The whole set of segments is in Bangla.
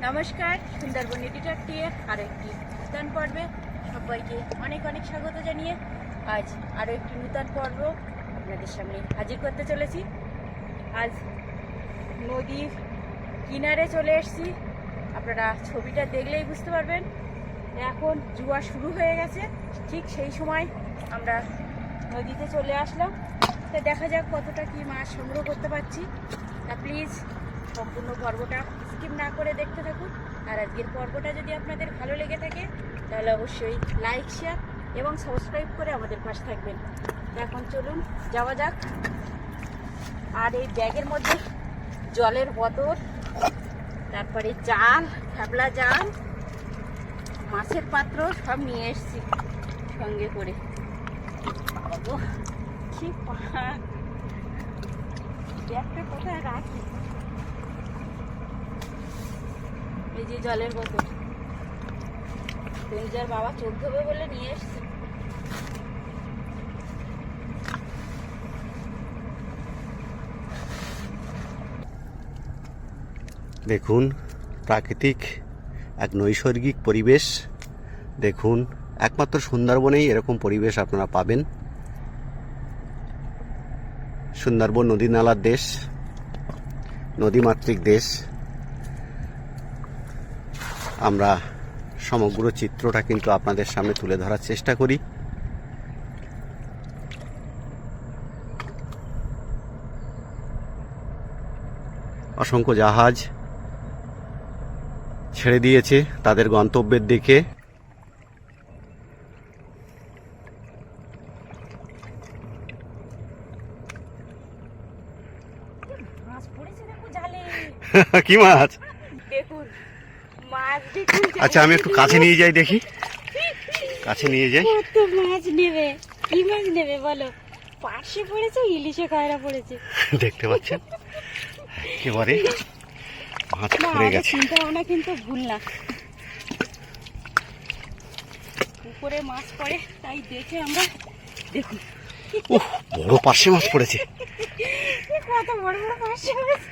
নমস্কার, সুন্দরবন ডিটেকটিভের আরও একটি নূতন পর্বে সবাইকে অনেক অনেক স্বাগত জানিয়ে আজ আরও একটি নূতন পর্ব আপনাদের সামনে হাজির করতে চলেছি। আজ নদীর কিনারে চলে এসেছি। আপনারা ছবিটা দেখলেই বুঝতে পারবেন। এখন জোয়ার শুরু হয়ে গেছে, ঠিক সেই সময় আমরা নদীতে চলে আসলাম। তো দেখা যাক কতটা কি মাছ সংগ্রহ করতে পারছি। তা প্লিজ সম্পূর্ণ পর্বটা স্কিপ না করে দেখতে থাকুন। আর আজকের পর্বটা যদি আপনাদের ভালো লেগে থাকে তাহলে অবশ্যই লাইক, শেয়ার এবং সাবস্ক্রাইব করে আমাদের পাশে থাকবেন। এখন চলুন যাওয়া যাক। আর এই ব্যাগের মধ্যে জলের বোতল, তারপরে জাল, খেপলা জাল, মাছের পাত্র সব নিয়ে এসেছি সঙ্গে করে। কি ব্যাগটা কোথায় রাখি? এই যে জলের বোতল, যার বাবা চোখ ধোবে বলে নিয়ে এসছে। দেখুন প্রাকৃতিক এক নৈসর্গিক পরিবেশ। দেখুন একমাত্র সুন্দরবনেই এরকম পরিবেশ আপনারা পাবেন। সুন্দরবন নদী নালার দেশ, নদীমাতৃক দেশ। আমরা সমগ্র চিত্রটা কিন্তু আপনাদের সামনে তুলে ধরার চেষ্টা করি। অসংখ্য জাহাজ ছেড়ে দিয়েছে তাদের গন্তব্যের দিকে। কি মাছ? দেখুন মাছ, দেখুন। আচ্ছা আমি একটু কাছে নিয়ে যাই, দেখি কাছে নিয়ে যাই। কত মাছ নেবে? কি মাছ নেবে বলো? পার্শে পড়েছে, ইলিশে কায়রা পড়েছে। দেখতে পাচ্ছেন একেবারে মাছ পড়ে গেছে। চিন্তা ভাবনা কিন্তু ভুল না, উপরে মাছ পড়ে তাই দেখে আমরা। দেখুন বড় পার্শে মাছ পড়েছে। কত বড় বড় পার্শে মাছ।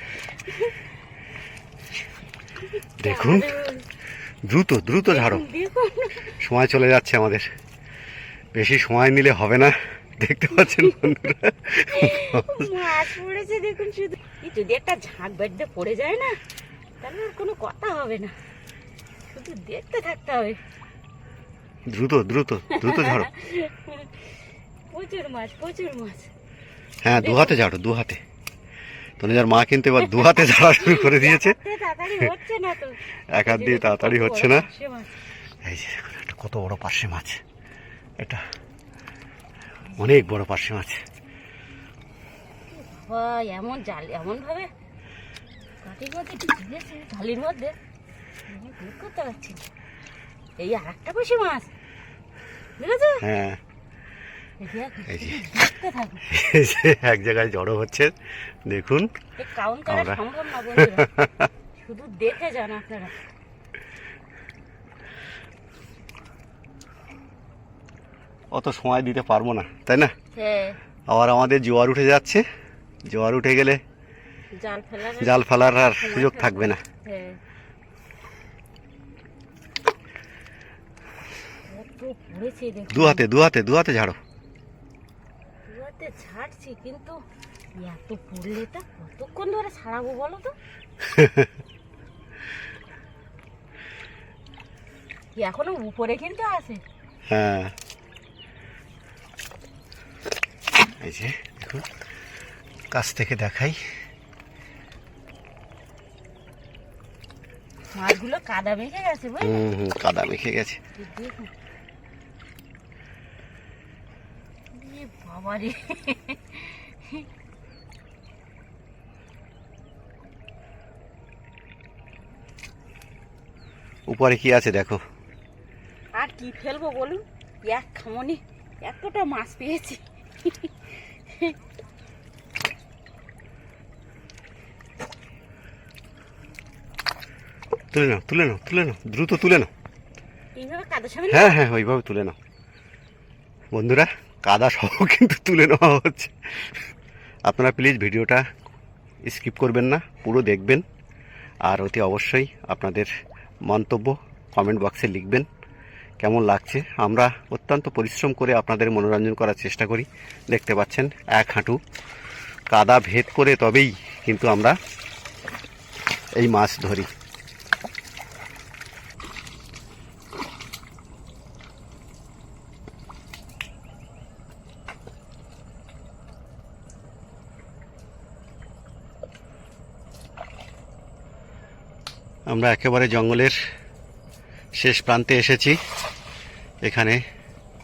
দেখুন দ্রুত দ্রুত ঝাড়ো, সময় চলে যাচ্ছে আমাদের, বেশি সময় নিলে হবে না। দেখতে পাচ্ছেন বন্ধুরা মাছ পড়েছে দেখুন। শুধু যদি একটা ঝাঁক বেঁধে পড়ে যায় না তাহলে আর কোনো কথা হবে না, শুধু দেখতে থাকতে হবে। দ্রুত দ্রুত দ্রুত ঝাড়ো। প্রচুর মাছ, প্রচুর মাছ। হ্যাঁ, দু হাতে ঝাড়ো, দু হাতে। তনুজার মা কিন্তু এবার দু হাতে ঝাড়া শুরু করে দিয়েছে। তাড়াতাড়ি হচ্ছে না তো, এক হাত দিয়ে তাড়াতাড়ি হচ্ছে না। এই যে দেখুন একটা কত বড় পার্শে মাছ, এটা অনেক বড় পার্শে মাছ। এমন জাল, এমন ভাবে কাঠির মধ্যে ঢুকেছে, ঢালির মধ্যে বের করতে পারছি না। এই আর একটা পার্শে মাছ বুঝেছো? হ্যাঁ, দেখতে থাকুন। এক জায়গায় জড়ো হচ্ছে দেখুন। কাউন্ট করা সম্ভব না বন্ধুরা, শুধু দেখে যান আপনারা। অত সময় দিতে পারবো না, তাই না? হ্যাঁ, আবার আমাদের জোয়ার উঠে যাচ্ছে। জোয়ার উঠে গেলে জাল ফেলার আর সুযোগ থাকবে না। হ্যাঁ, দু হাতে দু হাতে দু হাতে ঝাড়ো। দু হাতে ছাড়ছি, কিন্তু এত পড়লে তো কতক্ষণ ধরে ছাড়াবো বলো তো? এখনো উপরে কিন্তু আছে। হ্যাঁ, এই যে দেখুন কাছ থেকে দেখাই। মাছগুলো কাদা মেখে গেছে। কাদা মেখে গেছে। দেখুন বাবা রে, উপরে কি আছে দেখো। আর কি ফেলবো বলুন? এক খামনি এতটা মাছ পেয়েছি। তুলে নাও তুলে নাও তুলে নাও, দ্রুত তুলে নাও। এইভাবে কাদার সামনে? হ্যাঁ হ্যাঁ, ওইভাবে তুলে নাও বন্ধুরা। কাদা সহ কিন্তু তুলে নেওয়া হচ্ছে। আপনারা প্লিজ ভিডিওটা স্কিপ করবেন না, পুরো দেখবেন। আর অতি অবশ্যই আপনাদের মন্তব্য কমেন্ট বক্সে লিখবেন কেমন লাগছে। আমরা অত্যন্ত পরিশ্রম করে আপনাদের মনোরঞ্জন করার চেষ্টা করি। দেখতে পাচ্ছেন এক হাঁটু কাদা ভেদ করে তবেই কিন্তু আমরা এই মাছ ধরি। আমরা একেবারে জঙ্গলের শেষ প্রান্তে এসেছি। এখানে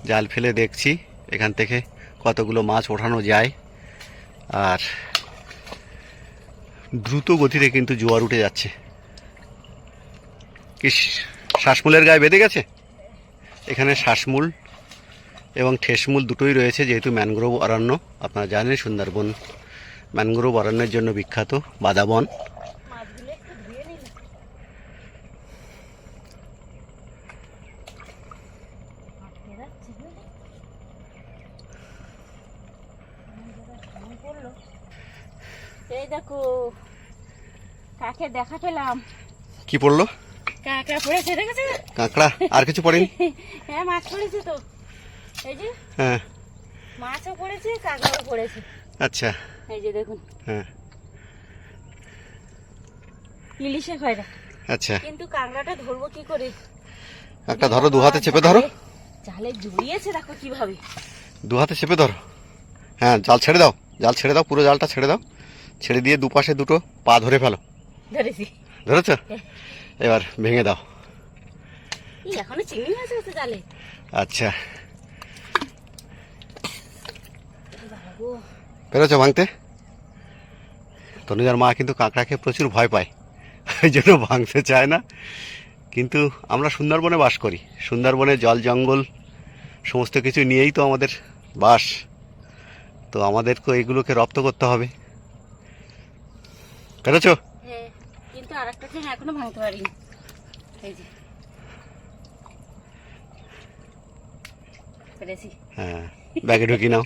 জাল ফেলে দেখছি এখান থেকে কতগুলো মাছ ওঠানো যায়। আর দ্রুত গতিতে কিন্তু জোয়ার উঠে যাচ্ছে। কি শ্বাসমূলের গায়ে বেঁধে গেছে। এখানে শ্বাসমূল এবং ঠেসমূল দুটোই রয়েছে, যেহেতু ম্যানগ্রোভ অরণ্য। আপনারা জানেন সুন্দরবন ম্যানগ্রোভ অরণ্যের জন্য বিখ্যাত, বাদাবন। এই দেখো কাকে দেখা পেলাম। কি পড়লো? কাঁকড়া পড়েছে, দেখেছো? কাঁকড়া আর কিছু পড়েনি? হ্যাঁ মাছ পড়েছে তো, এই যে হ্যাঁ মাছও পড়েছে, কাঁকড়াও পড়েছে। আচ্ছা এই যে দেখুন, হ্যাঁ ইলিশে খয়রা। আচ্ছা, কিন্তু কাঁকড়াটা ধরবো কি করে? একটা ধরো, দু হাতে চেপে ধরো। জালে জড়িয়েছে দেখো কিভাবে। দু হাতে চেপে ধরো। হ্যাঁ জাল ছেড়ে দাও, জাল ছেড়ে দাও, পুরো জালটা ছেড়ে দাও। ছেড়ে দিয়ে দুপাশে দুটো পা ধরে ফেলো। ধরেছি। ধরেছ? এবার ভেঙে দাও। এখনো চিংড়ি মাছ আছে জালে। আচ্ছা, পেরেছ ভাঙতে? তনুজার মা কিন্তু কাঁকড়াকে প্রচুর ভয় পায়, এই জন্য ভাঙতে চায় না। কিন্তু আমরা সুন্দরবনে বাস করি, সুন্দরবনে জল জঙ্গল সমস্ত কিছু নিয়েই তো আমাদের বাস। তো আমাদেরকে এগুলোকে রপ্ত করতে হবে। পেরেছো? হ্যাঁ, কিন্তু আরেকটা ঠ্যাং এখনো ভাঙতে পারিনি। এই যে পেরেছি। হ্যাঁ, ব্যাগে ঢুকি নাও।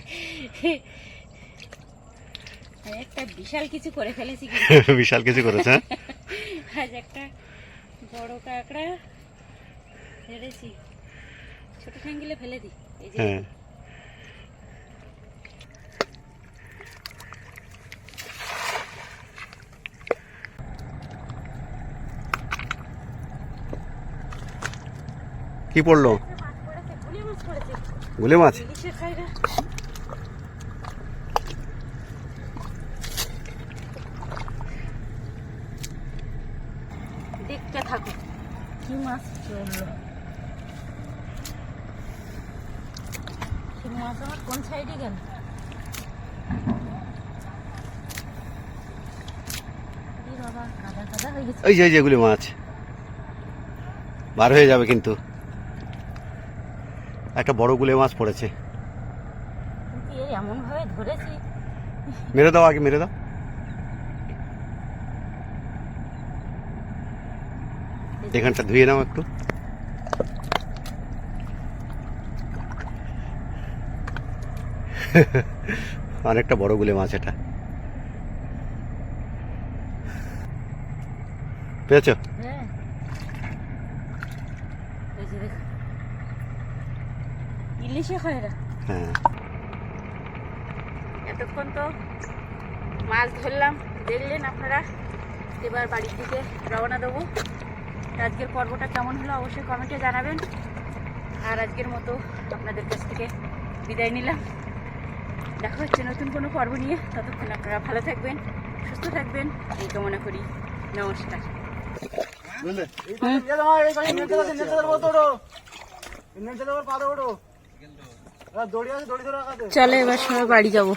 একটা বিশাল কিছু করে ফেলেছি। বিশাল কিছু করেছে। আজ একটা বড় কাঁকড়া ফেলেছি। ছোট ঠ্যাঙ্গিলে ফেলে দিই। এই যে হ্যাঁ, কি পড়লো? মাছ পড়েছে, গুলিয়ে মাছ পড়েছে। গুলে মাছ? ইলিশে খায়রা। দেখতে থাকো কি মাছ চললো। মাছ আমার কোন সাইডে গেল? বাবা কাদা কাদা হয়ে গেছে। এই যে যেগুলি মাছ বার হয়ে যাবে, কিন্তু একটা বড় গুলে মাছ পড়েছে। কিন্তু এই এমন ভাবে ধরেছি। মেরে দাও, আগে মেরে দাও। এখানটা ধুয়ে নাও একটু। অনেকটা বড় গুলে মাছ এটা। পেয়েছো? হ্যাঁ, এই যে দেখো ইলিশে খয়রা। হ্যাঁ, এতক্ষণ তো মাছ ধরলাম, দেখলেন আপনারা। এবার বাড়ির দিকে রওনা দেবো। আজকের পর্বটা কেমন হলো অবশ্যই কমেন্টে জানাবেন। আর আজকের মতো আপনাদের কাছ থেকে বিদায় নিলাম। দেখা হচ্ছে নতুন কোনো পর্ব নিয়ে। ততক্ষণ আপনারা ভালো থাকবেন, সুস্থ থাকবেন, এই কামনা করি। নমস্কার। চলে এবার সবাই বাড়ি যাবো।